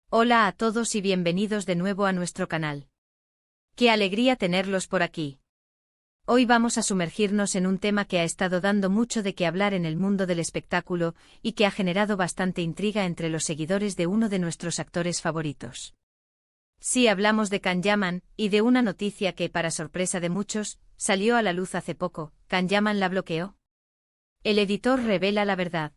Hola a todos y bienvenidos de nuevo a nuestro canal. ¡Qué alegría tenerlos por aquí! Hoy vamos a sumergirnos en un tema que ha estado dando mucho de qué hablar en el mundo del espectáculo y que ha generado bastante intriga entre los seguidores de uno de nuestros actores favoritos. Sí, hablamos de Can Yaman y de una noticia que, para sorpresa de muchos, salió a la luz hace poco. ¿Can Yaman la bloqueó? El editor revela la verdad.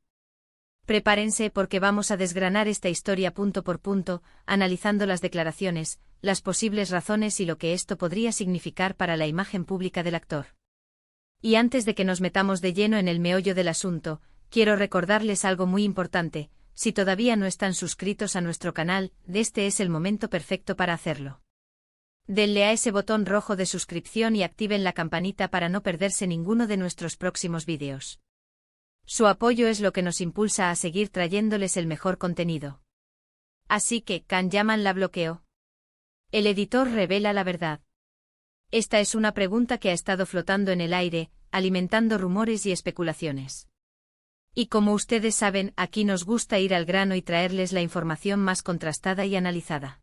Prepárense porque vamos a desgranar esta historia punto por punto, analizando las declaraciones, las posibles razones y lo que esto podría significar para la imagen pública del actor. Y antes de que nos metamos de lleno en el meollo del asunto, quiero recordarles algo muy importante: si todavía no están suscritos a nuestro canal, este es el momento perfecto para hacerlo. Denle a ese botón rojo de suscripción y activen la campanita para no perderse ninguno de nuestros próximos vídeos. Su apoyo es lo que nos impulsa a seguir trayéndoles el mejor contenido. Así que, ¿Can Yaman la bloqueó? El editor revela la verdad. Esta es una pregunta que ha estado flotando en el aire, alimentando rumores y especulaciones. Y como ustedes saben, aquí nos gusta ir al grano y traerles la información más contrastada y analizada.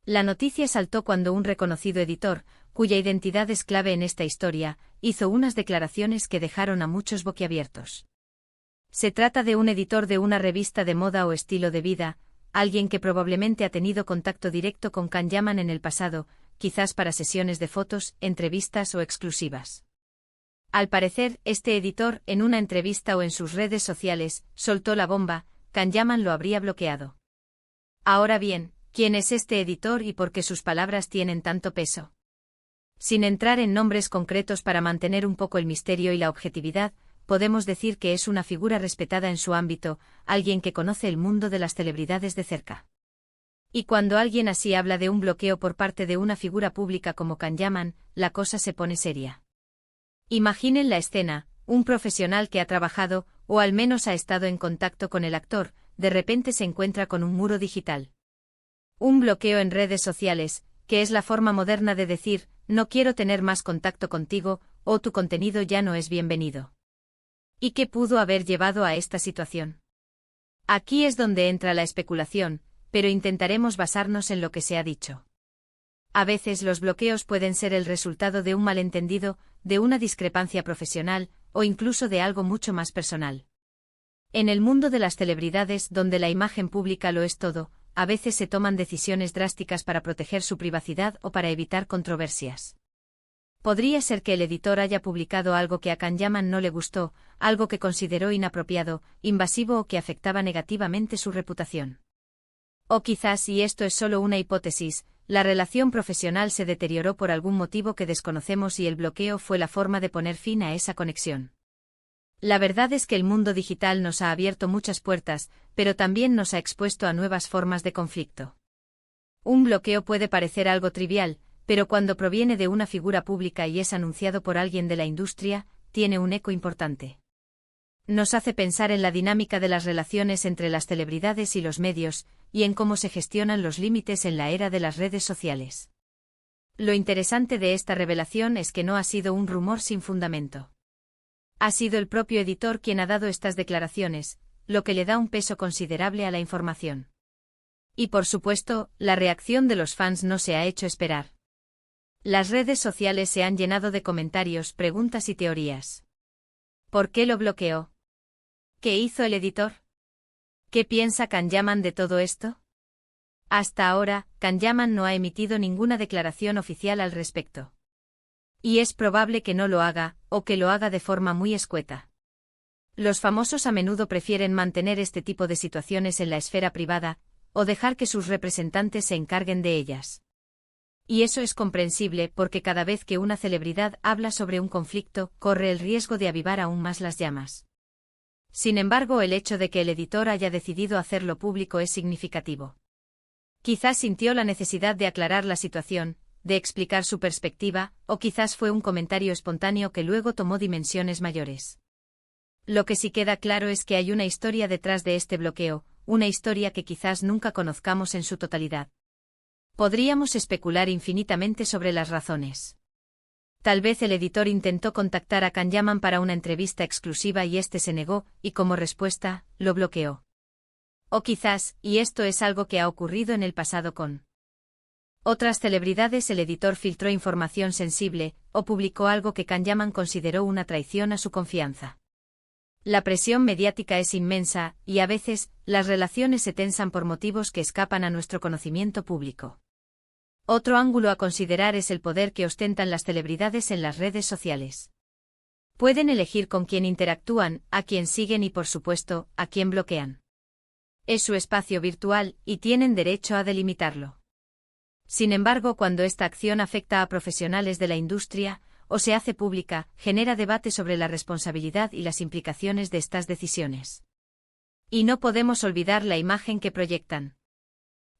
La noticia saltó cuando un reconocido editor, cuya identidad es clave en esta historia, hizo unas declaraciones que dejaron a muchos boquiabiertos. Se trata de un editor de una revista de moda o estilo de vida, alguien que probablemente ha tenido contacto directo con Can Yaman en el pasado, quizás para sesiones de fotos, entrevistas o exclusivas. Al parecer, este editor, en una entrevista o en sus redes sociales, soltó la bomba: Can Yaman lo habría bloqueado. Ahora bien, ¿quién es este editor y por qué sus palabras tienen tanto peso? Sin entrar en nombres concretos para mantener un poco el misterio y la objetividad, podemos decir que es una figura respetada en su ámbito, alguien que conoce el mundo de las celebridades de cerca. Y cuando alguien así habla de un bloqueo por parte de una figura pública como Can Yaman, la cosa se pone seria. Imaginen la escena: un profesional que ha trabajado, o al menos ha estado en contacto con el actor, de repente se encuentra con un muro digital. Un bloqueo en redes sociales, que es la forma moderna de decir: no quiero tener más contacto contigo, o tu contenido ya no es bienvenido. ¿Y qué pudo haber llevado a esta situación? Aquí es donde entra la especulación, pero intentaremos basarnos en lo que se ha dicho. A veces los bloqueos pueden ser el resultado de un malentendido, de una discrepancia profesional, o incluso de algo mucho más personal. En el mundo de las celebridades, donde la imagen pública lo es todo, a veces se toman decisiones drásticas para proteger su privacidad o para evitar controversias. Podría ser que el editor haya publicado algo que a Can Yaman no le gustó, algo que consideró inapropiado, invasivo o que afectaba negativamente su reputación. O quizás, y esto es solo una hipótesis, la relación profesional se deterioró por algún motivo que desconocemos y el bloqueo fue la forma de poner fin a esa conexión. La verdad es que el mundo digital nos ha abierto muchas puertas, pero también nos ha expuesto a nuevas formas de conflicto. Un bloqueo puede parecer algo trivial, pero cuando proviene de una figura pública y es anunciado por alguien de la industria, tiene un eco importante. Nos hace pensar en la dinámica de las relaciones entre las celebridades y los medios, y en cómo se gestionan los límites en la era de las redes sociales. Lo interesante de esta revelación es que no ha sido un rumor sin fundamento. Ha sido el propio editor quien ha dado estas declaraciones, lo que le da un peso considerable a la información. Y por supuesto, la reacción de los fans no se ha hecho esperar. Las redes sociales se han llenado de comentarios, preguntas y teorías. ¿Por qué lo bloqueó? ¿Qué hizo el editor? ¿Qué piensa Can Yaman de todo esto? Hasta ahora, Can Yaman no ha emitido ninguna declaración oficial al respecto. Y es probable que no lo haga, o que lo haga de forma muy escueta. Los famosos a menudo prefieren mantener este tipo de situaciones en la esfera privada, o dejar que sus representantes se encarguen de ellas. Y eso es comprensible porque cada vez que una celebridad habla sobre un conflicto, corre el riesgo de avivar aún más las llamas. Sin embargo, el hecho de que el editor haya decidido hacerlo público es significativo. Quizás sintió la necesidad de aclarar la situación, de explicar su perspectiva, o quizás fue un comentario espontáneo que luego tomó dimensiones mayores. Lo que sí queda claro es que hay una historia detrás de este bloqueo, una historia que quizás nunca conozcamos en su totalidad. Podríamos especular infinitamente sobre las razones. Tal vez el editor intentó contactar a Can Yaman para una entrevista exclusiva y este se negó, y como respuesta, lo bloqueó. O quizás, y esto es algo que ha ocurrido en el pasado con otras celebridades, el editor filtró información sensible, o publicó algo que Can Yaman consideró una traición a su confianza. La presión mediática es inmensa, y a veces, las relaciones se tensan por motivos que escapan a nuestro conocimiento público. Otro ángulo a considerar es el poder que ostentan las celebridades en las redes sociales. Pueden elegir con quién interactúan, a quién siguen y, por supuesto, a quién bloquean. Es su espacio virtual, y tienen derecho a delimitarlo. Sin embargo, cuando esta acción afecta a profesionales de la industria, o se hace pública, genera debate sobre la responsabilidad y las implicaciones de estas decisiones. Y no podemos olvidar la imagen que proyectan.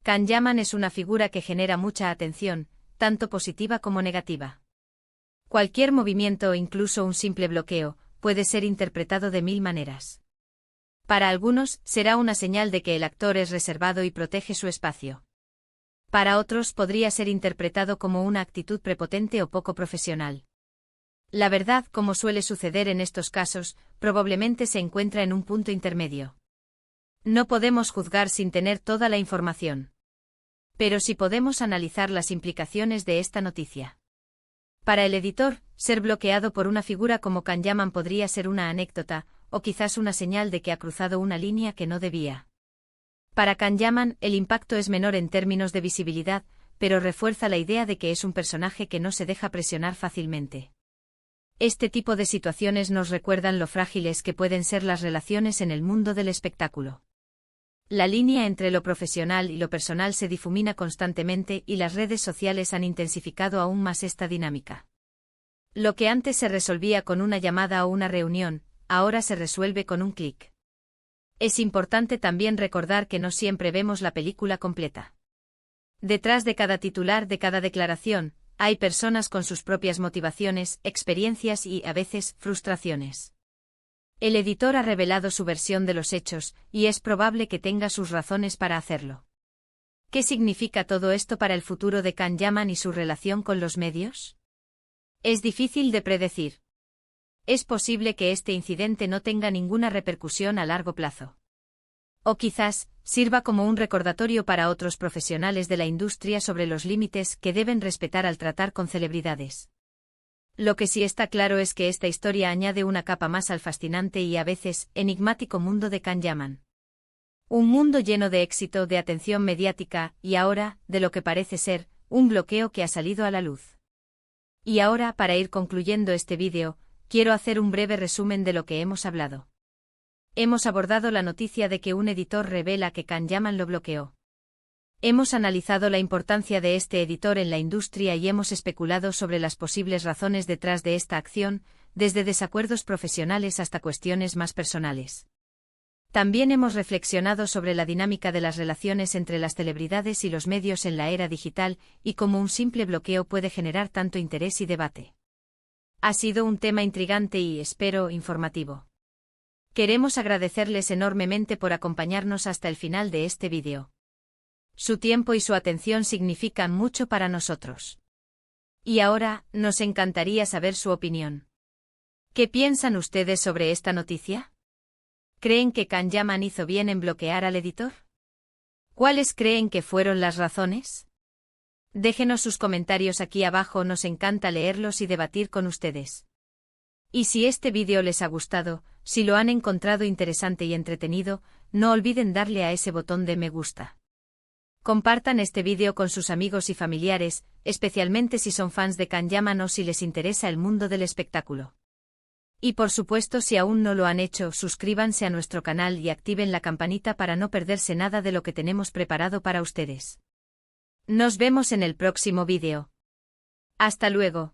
Can Yaman es una figura que genera mucha atención, tanto positiva como negativa. Cualquier movimiento o incluso un simple bloqueo, puede ser interpretado de mil maneras. Para algunos, será una señal de que el actor es reservado y protege su espacio. Para otros podría ser interpretado como una actitud prepotente o poco profesional. La verdad, como suele suceder en estos casos, probablemente se encuentra en un punto intermedio. No podemos juzgar sin tener toda la información. Pero sí podemos analizar las implicaciones de esta noticia. Para el editor, ser bloqueado por una figura como Can Yaman podría ser una anécdota, o quizás una señal de que ha cruzado una línea que no debía. Para Can Yaman, el impacto es menor en términos de visibilidad, pero refuerza la idea de que es un personaje que no se deja presionar fácilmente. Este tipo de situaciones nos recuerdan lo frágiles que pueden ser las relaciones en el mundo del espectáculo. La línea entre lo profesional y lo personal se difumina constantemente y las redes sociales han intensificado aún más esta dinámica. Lo que antes se resolvía con una llamada o una reunión, ahora se resuelve con un clic. Es importante también recordar que no siempre vemos la película completa. Detrás de cada titular, de cada declaración, hay personas con sus propias motivaciones, experiencias y, a veces, frustraciones. El editor ha revelado su versión de los hechos, y es probable que tenga sus razones para hacerlo. ¿Qué significa todo esto para el futuro de Can Yaman y su relación con los medios? Es difícil de predecir. Es posible que este incidente no tenga ninguna repercusión a largo plazo. O quizás, sirva como un recordatorio para otros profesionales de la industria sobre los límites que deben respetar al tratar con celebridades. Lo que sí está claro es que esta historia añade una capa más al fascinante y a veces enigmático mundo de Can Yaman. Un mundo lleno de éxito, de atención mediática, y ahora, de lo que parece ser, un bloqueo que ha salido a la luz. Y ahora, para ir concluyendo este vídeo, quiero hacer un breve resumen de lo que hemos hablado. Hemos abordado la noticia de que un editor revela que Can Yaman lo bloqueó. Hemos analizado la importancia de este editor en la industria y hemos especulado sobre las posibles razones detrás de esta acción, desde desacuerdos profesionales hasta cuestiones más personales. También hemos reflexionado sobre la dinámica de las relaciones entre las celebridades y los medios en la era digital y cómo un simple bloqueo puede generar tanto interés y debate. Ha sido un tema intrigante y, espero, informativo. Queremos agradecerles enormemente por acompañarnos hasta el final de este vídeo. Su tiempo y su atención significan mucho para nosotros. Y ahora, nos encantaría saber su opinión. ¿Qué piensan ustedes sobre esta noticia? ¿Creen que Can Yaman hizo bien en bloquear al editor? ¿Cuáles creen que fueron las razones? Déjenos sus comentarios aquí abajo, nos encanta leerlos y debatir con ustedes. Y si este vídeo les ha gustado, si lo han encontrado interesante y entretenido, no olviden darle a ese botón de me gusta. Compartan este vídeo con sus amigos y familiares, especialmente si son fans de Can Yaman o si les interesa el mundo del espectáculo. Y por supuesto, si aún no lo han hecho, suscríbanse a nuestro canal y activen la campanita para no perderse nada de lo que tenemos preparado para ustedes. Nos vemos en el próximo vídeo. Hasta luego.